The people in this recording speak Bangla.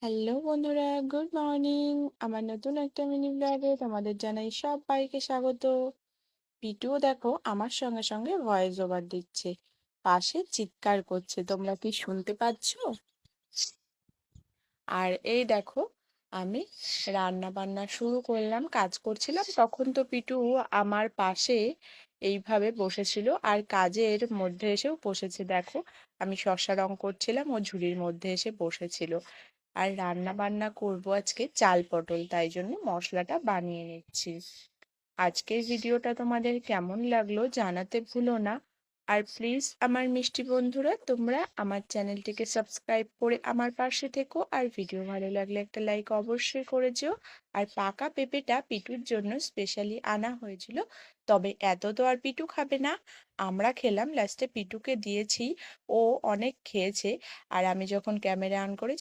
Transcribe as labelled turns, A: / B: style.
A: হ্যালো বন্ধুরা, গুড মর্নিং। আমার নতুন একটা মিনি ব্লগে তোমাদের জানাই সবাইকে স্বাগত। পিটুও দেখো আমার সঙ্গে সঙ্গে ভয়েস ওভার দিচ্ছে, পাশে চিৎকার করছে, তোমরা কি শুনতে পাচ্ছো? আর এই দেখো, আমি রান্না বান্না শুরু করলাম, কাজ করছিলাম, তখন তো পিটু আমার পাশে এইভাবে বসেছিল আর কাজের মধ্যে এসেও বসেছে। দেখো, আমি শসা রং করছিলাম, ও ঝুড়ির মধ্যে এসে বসেছিল। আর রান্না বান্না করব আজকে চাল পটল, তাই জন্য মশলাটা বানিয়ে নিচ্ছি। আজকের ভিডিওটা তোমাদের কেমন লাগলো জানাতে ভুলো না। আর প্লিজ আমার মিষ্টি বন্ধুরা, তোমরা আমার চ্যানেলটিকে সাবস্ক্রাইব করে আমার পাশে থেকো, আর ভিডিও ভালো লাগলে একটা লাইক অবশ্যই করে যেও। আর পাকা পেঁপেটা পিটুর জন্য স্পেশালি আনা হয়েছিল, তবে এত তো আর পিটু খাবে না, আমরা খেলাম, লাস্টে পিটুকে দিয়েছি, ও অনেক খেয়েছে। আর আমি যখন ক্যামেরা অন করে